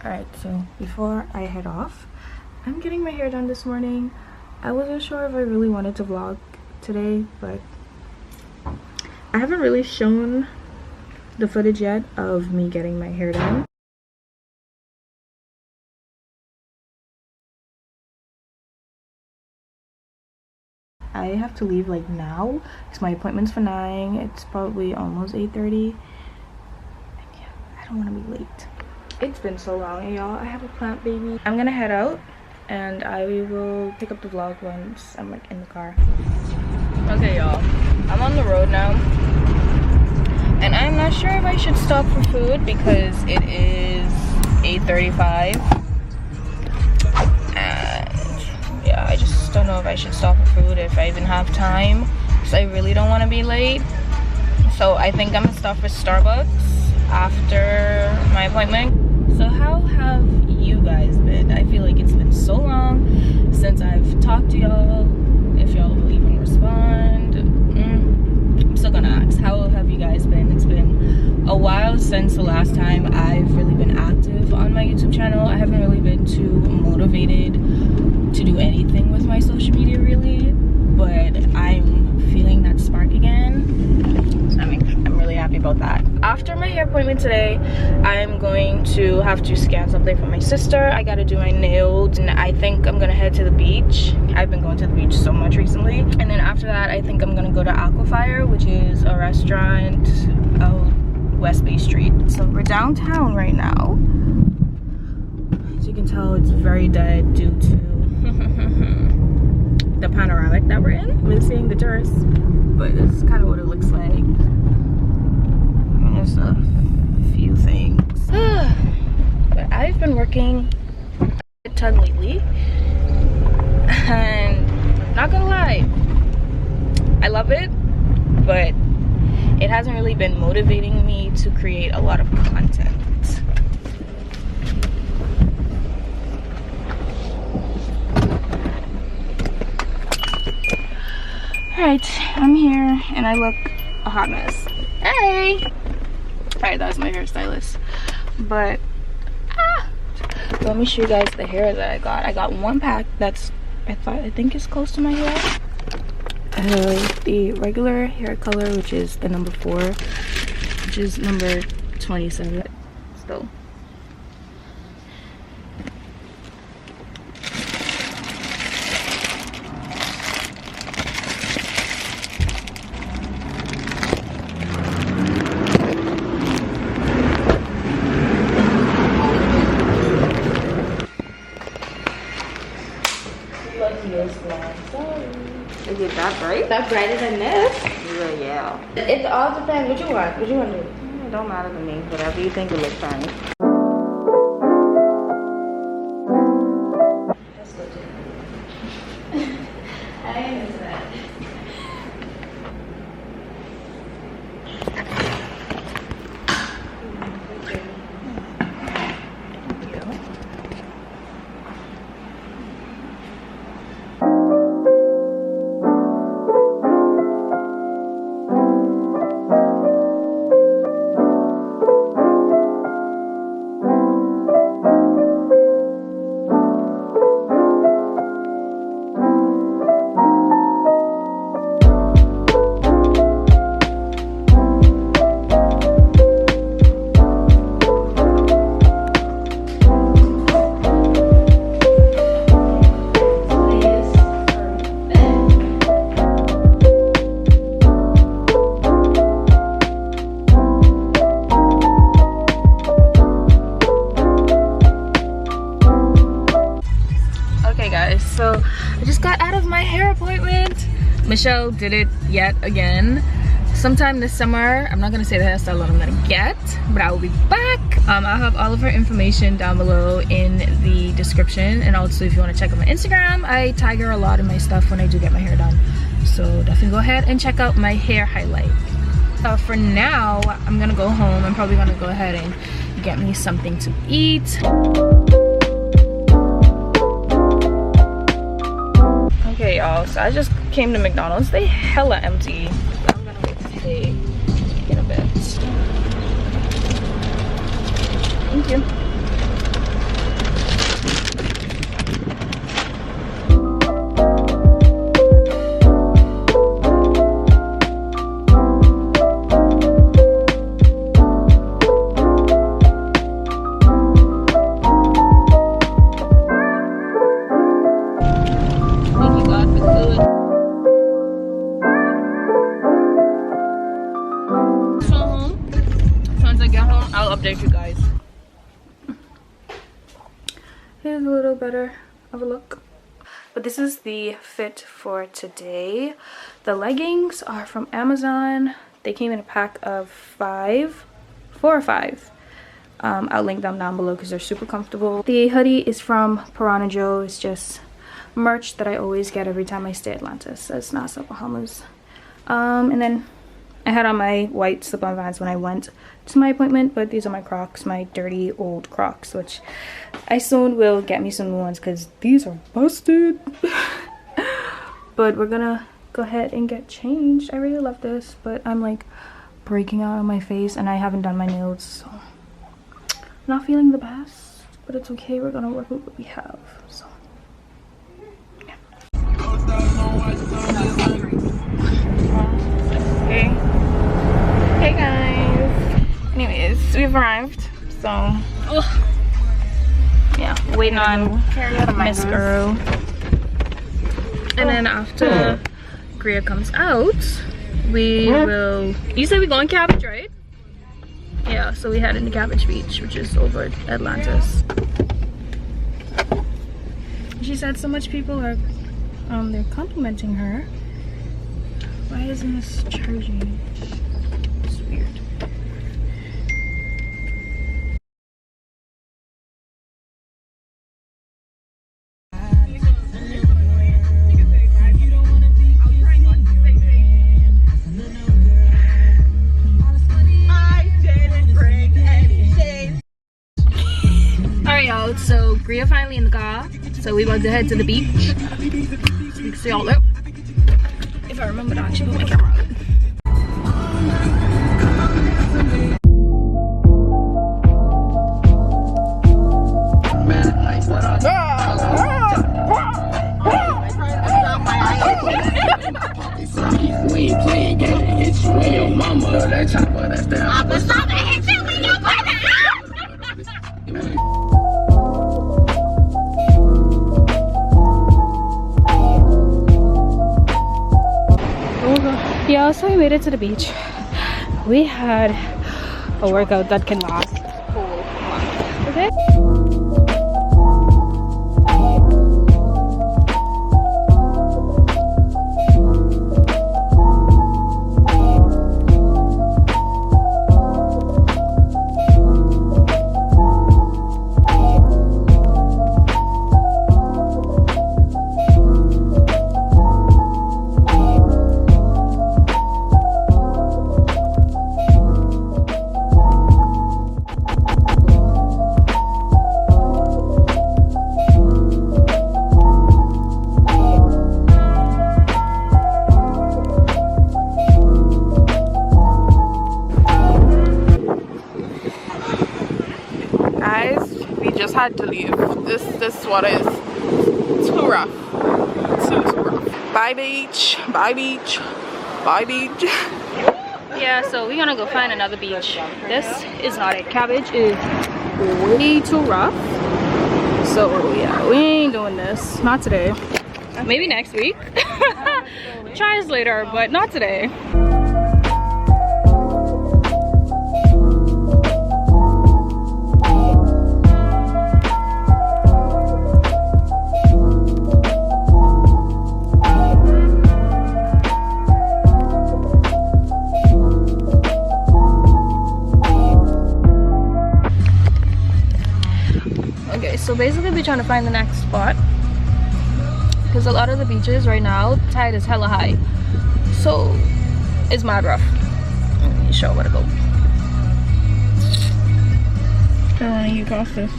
Alright, so before I head off, I'm getting my hair done this morning. I wasn't sure if I really wanted to vlog today, but I haven't really shown the footage yet of me getting my hair done. I have to leave like now because my appointment's for 9. It's probably almost 8:30. And yeah, I don't want to be late. It's been so long, y'all. I have a plant baby. I'm gonna head out and I will pick up the vlog once I'm like in the car. Okay, y'all. I'm on the road now. And I'm not sure if I should stop for food because it is 8:35. And yeah, I just don't know if I should stop for food, if I even have time. Because I really don't want to be late. So I think I'm gonna stop for Starbucks after my appointment. So how have you guys been? I feel like it's been so long since I've talked to y'all. If y'all will even respond. I'm still gonna ask, how have you guys been? It's been a while since the last time I've really been active on my YouTube channel. I haven't really been too motivated to do anything with my social media really, but I'm feeling that spark again. So I'm really happy about that. After my hair appointment today, I'm going to have to scan something for my sister. I gotta do my nails, and I think I'm gonna head to the beach. I've been going to the beach so much recently. And then after that, I think I'm gonna go to Aquafire, which is a restaurant out West Bay Street. So we're downtown right now. As you can tell, it's very dead due to the panoramic that we're in. We're seeing the tourists, but this is kind of what it looks like. There's a few things. But I've been working a ton lately, and not gonna lie, I love it, but it hasn't really been motivating me to create a lot of content. Alright, I'm here and I look a hot mess. Hey! Alright, that was my hairstylist. But let me show you guys the hair that I got. I got one pack that's I think is close to my hair. The regular hair color, which is the number 4, which is number 27 still. Is it that bright? That brighter than this? Yeah. It all depends. What you want? What you want to do? It don't matter to me. Whatever you think will look fine. Let's go to it. I am that. So I just got out of my hair appointment. Michelle did it yet again. Sometime this summer, I'm not gonna say the hairstyle that I'm gonna get, but I will be back. I'll have all of her information down below in the description, and also if you want to check out my Instagram, I tag her a lot in my stuff when I do get my hair done. So definitely go ahead and check out my hair highlight. For now, I'm gonna go home. I'm probably gonna go ahead and get me something to eat. Okay, y'all, so I just came to McDonald's. They hella empty. I'm gonna wait to pay in a bit. Thank you. I'll update you guys. Here's a little better of a look. But this is the fit for today. The leggings are from Amazon. They came in a pack of 4 or 5. I'll link them down below because they're super comfortable. The hoodie is from Piranha Joe. It's just merch that I always get every time I stay at Atlantis. It's NASA Bahamas. And then I had on my white slip-on Vans when I went to my appointment, but these are my Crocs, my dirty old Crocs, which I soon will get me some new ones because these are busted. But we're gonna go ahead and get changed. I really love this, but I'm like breaking out on my face and I haven't done my nails, so not feeling the best, but it's okay. We're gonna work with what we have. So yeah. Okay. Hey guys. Anyways, we've arrived. So yeah, waiting on Miss Girl. And then after Greer comes out, we will. You said we're going Cabbage, right? Yeah, so we head into Cabbage Beach, which is over at Atlantis. She said so much people are they're complimenting her. Why isn't this charging? It's weird. So Greer finally in the car, so we about to head to the beach. So we can see all that. If I remember to actually put my camera out. We ain't playing game, hit you when your mama, that chopper, that's down. I was gonna hit you when your mother. Yeah, so we made it to the beach. We had a workout that can last a whole month. Okay. Had to leave. This water is too rough. Too rough. Bye beach. Bye beach. Bye beach. Yeah, so we're gonna go find another beach. This is not it. Cabbage is way too rough. So yeah, we ain't doing this. Not today. Maybe next week. Try us later, but not today. So basically we're trying to find the next spot because a lot of the beaches right now tide is hella high, so it's mad rough. Let me show where to go. I don't want to get off this.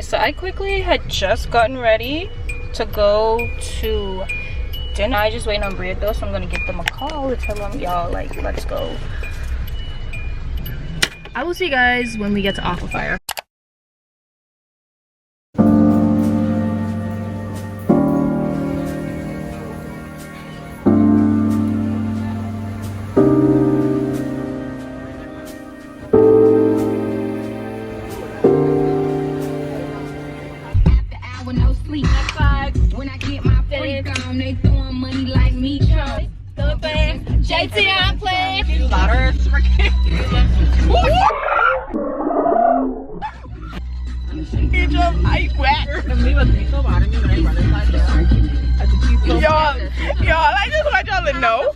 So I quickly had just gotten ready to go to dinner. I just waiting on Bread though, so I'm gonna give them a call to tell them, y'all, like, let's go. I will see you guys when we get to Aqua Fire. No sleep. When I get my freak on, they throwing money like me. JT play. I wet. Y'all, I just want y'all to know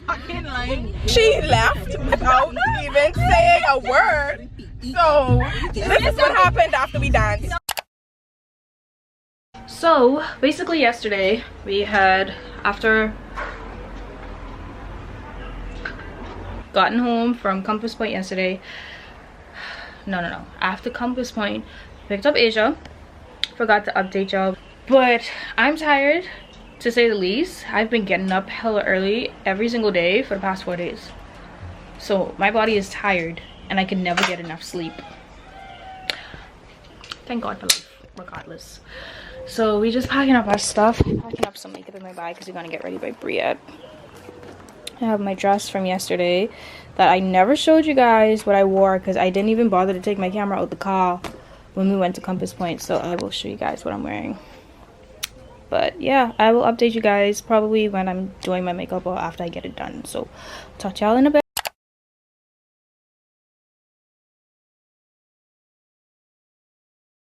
she left without even saying a word. So this is what happened after we danced. So basically yesterday we had, after gotten home from Compass Point yesterday, after Compass Point, picked up Asia. Forgot to update y'all, but I'm tired, to say the least. I've been getting up hella early every single day for the past 4 days, so my body is tired and I can never get enough sleep. Thank God for life, regardless. So we just packing up our stuff, packing up some makeup in my bag because we're gonna get ready by Briette. I have my dress from yesterday that I never showed you guys what I wore because I didn't even bother to take my camera out the car when we went to Compass Point, so I will show you guys what I'm wearing. But yeah, I will update you guys probably when I'm doing my makeup or after I get it done. So talk to y'all in a bit.